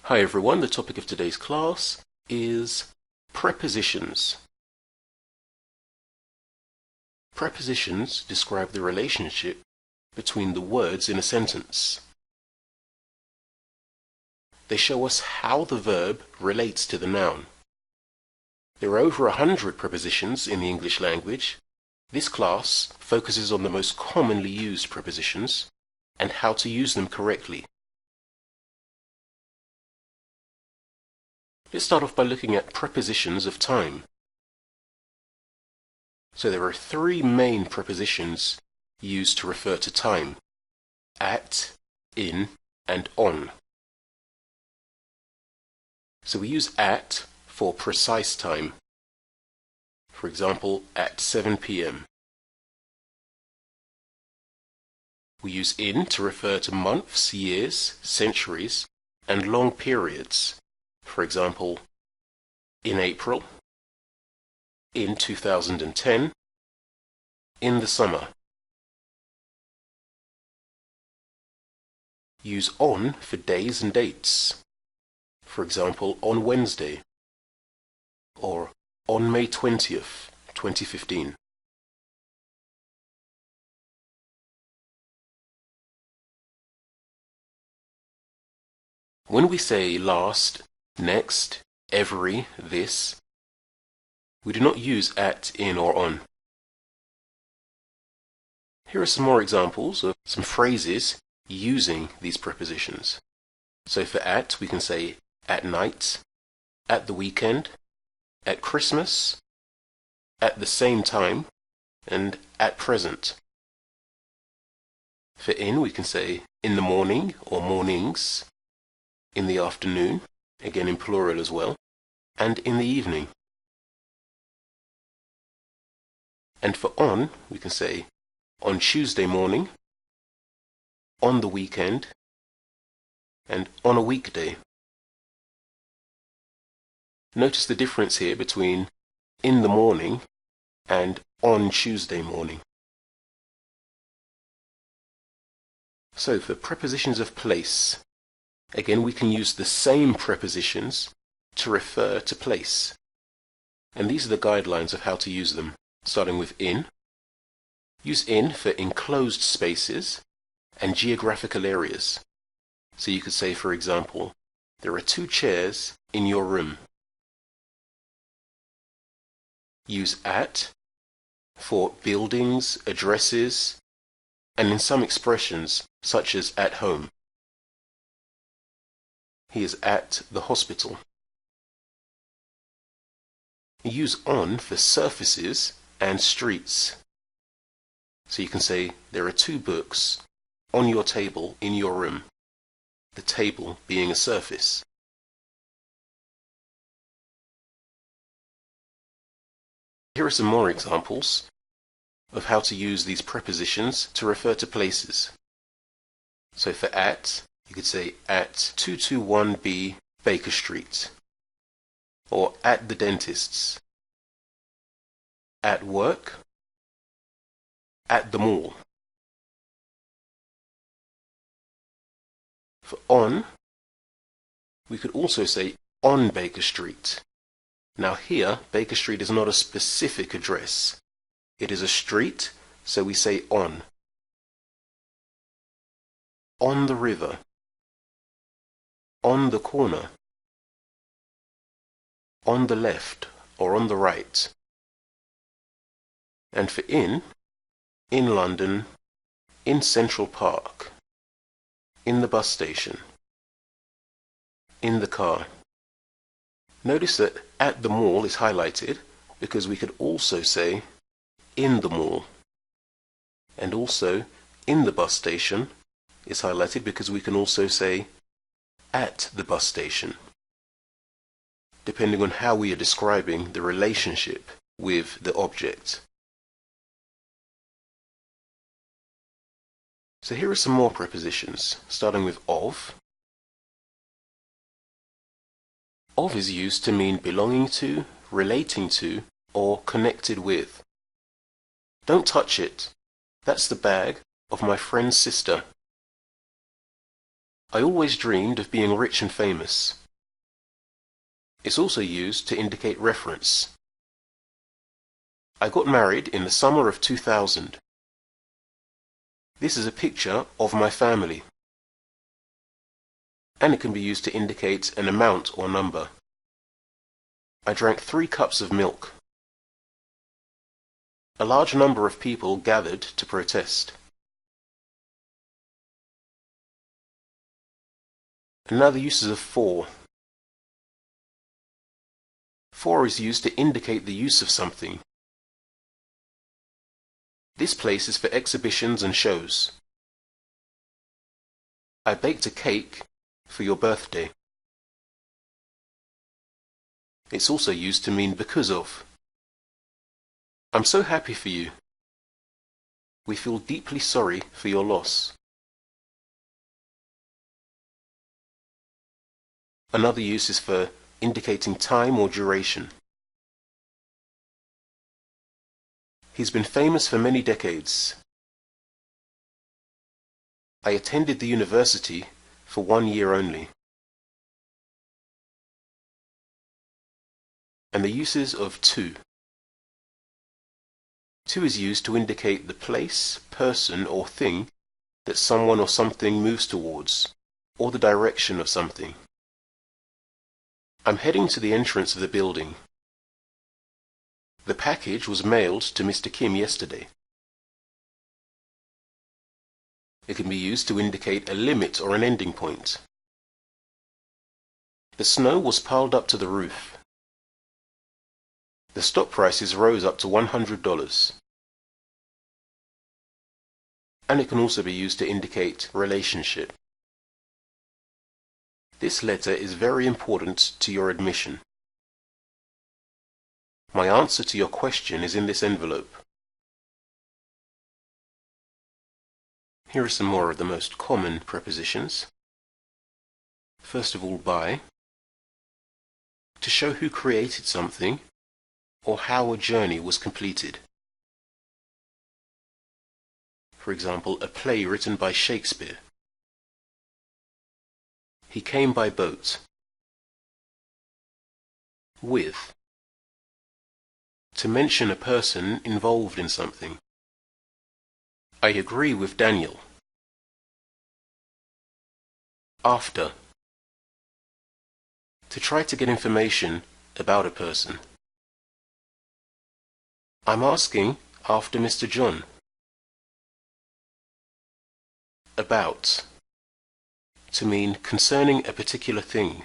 Hi everyone, the topic of today's class is prepositions. Prepositions describe the relationship between the words in a sentence. They show us how the verb relates to the noun. There are over 100 prepositions in the English language. This class focuses on the most commonly used prepositions and how to use them correctly. Let's start off by looking at prepositions of time. So there are three main prepositions used to refer to time: at, in, and on. So we use at for precise time. For example, at 7 p.m. We use in to refer to months, years, centuries, and long periods. For example, in April, in 2010, in the summer. Use on for days and dates. For example, on Wednesday, or on May 20th, 2015. When we say last, next, every, this, we do not use at, in, or on. Here are some more examples of some phrases using these prepositions. So for at, we can say at night, at the weekend, at Christmas, at the same time, and at present. For in, we can say in the morning or mornings, in the afternoon, again in plural as well, and in the evening. And for on, we can say on Tuesday morning, on the weekend, and on a weekday. Notice the difference here between in the morning and on Tuesday morning. So for prepositions of place, again we can use the same prepositions to refer to place. And these are the guidelines of how to use them, starting with in. Use in for enclosed spaces and geographical areas. So you could say, for example, there are 2 chairs in your room. Use at for buildings, addresses, and in some expressions, such as at home. He is at the hospital. Use on for surfaces and streets. So you can say, there are 2 books on your table in your room, the table being a surface. Here are some more examples of how to use these prepositions to refer to places. So for at, you could say at 221B Baker Street, or at the dentist's, at work, at the mall. For on, we could also say on Baker Street. Now here, Baker Street is not a specific address. It is a street, so we say on. On the river. On the corner. On the left or on the right. And for in London, in Central Park, in the bus station, in the car. Notice that at the mall is highlighted because we could also say in the mall. And also in the bus station is highlighted because we can also say at the bus station, depending on how we are describing the relationship with the object. So here are some more prepositions, starting with of. Of is used to mean belonging to, relating to, or connected with. Don't touch it. That's the bag of my friend's sister. I always dreamed of being rich and famous. It's also used to indicate reference. I got married in the summer of 2000. This is a picture of my family. And it can be used to indicate an amount or number. I drank 3 cups of milk. A large number of people gathered to protest. And now the uses of for. For is used to indicate the use of something. This place is for exhibitions and shows. I baked a cake for your birthday. It's also used to mean because of. I'm so happy for you. We feel deeply sorry for your loss. Another use is for indicating time or duration. He's been famous for many decades. I attended the university for 1 year only. And the uses of to. To is used to indicate the place, person, or thing that someone or something moves towards, or the direction of something. I'm heading to the entrance of the building. The package was mailed to Mr. Kim yesterday. It can be used to indicate a limit or an ending point. The snow was piled up to the roof. The stock prices rose up to $100. And it can also be used to indicate relationship. This letter is very important to your admission. My answer to your question is in this envelope. Here are some more of the most common prepositions. First of all, by, to show who created something or how a journey was completed. For example, a play written by Shakespeare. He came by boat. With, to mention a person involved in something. I agree with Daniel. After, to try to get information about a person. I'm asking after Mr. John. About, to mean concerning a particular thing.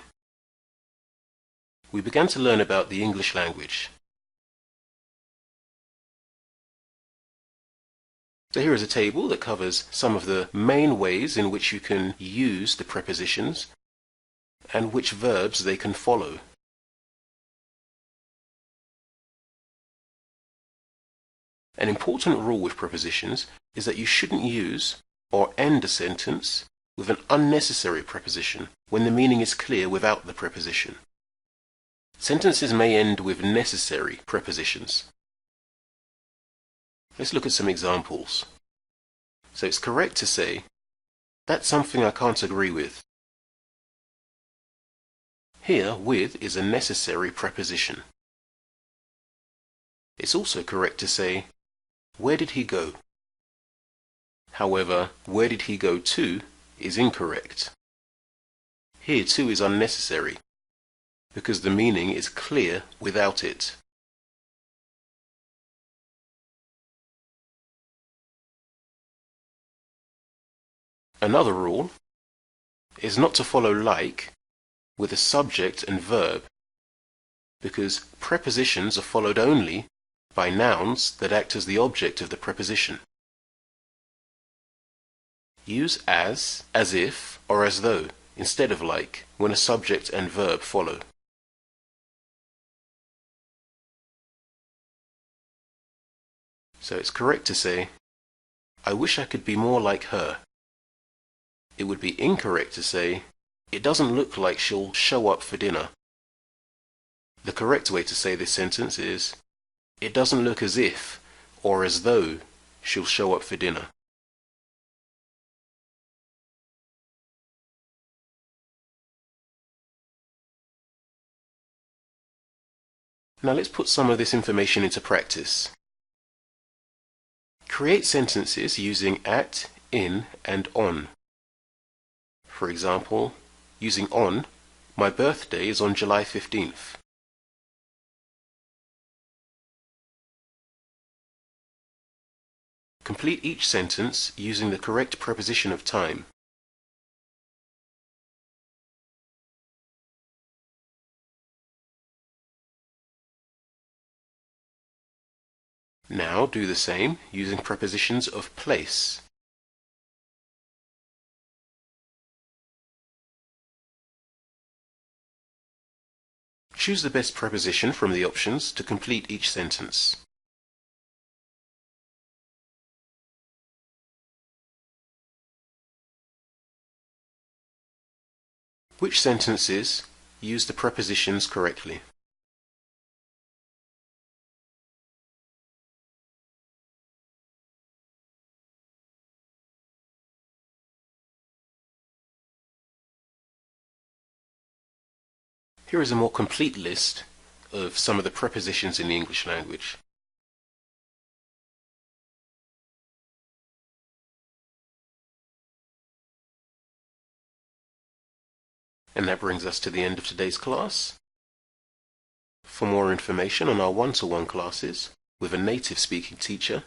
We began to learn about the English language. So here is a table that covers some of the main ways in which you can use the prepositions and which verbs they can follow. An important rule with prepositions is that you shouldn't use or end a sentence with an unnecessary preposition when the meaning is clear without the preposition. Sentences may end with necessary prepositions. Let's look at some examples. So it's correct to say, that's something I can't agree with. Here, with is a necessary preposition. It's also correct to say, where did he go? However, where did he go to is incorrect. Here to is unnecessary, because the meaning is clear without it. Another rule is not to follow like with a subject and verb, because prepositions are followed only by nouns that act as the object of the preposition. Use as if, or as though, instead of like, when a subject and verb follow. So it's correct to say, I wish I could be more like her. It would be incorrect to say, it doesn't look like she'll show up for dinner. The correct way to say this sentence is, it doesn't look as if or as though she'll show up for dinner. Now let's put some of this information into practice. Create sentences using at, in, and on. For example, using on, my birthday is on July 15th. Complete each sentence using the correct preposition of time. Now do the same using prepositions of place. Choose the best preposition from the options to complete each sentence. Which sentences use the prepositions correctly? Here is a more complete list of some of the prepositions in the English language. And that brings us to the end of today's class. For more information on our one-to-one classes with a native speaking teacher,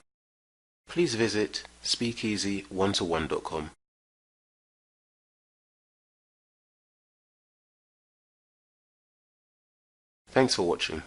please visit speakeasy1to1.com. Thanks for watching.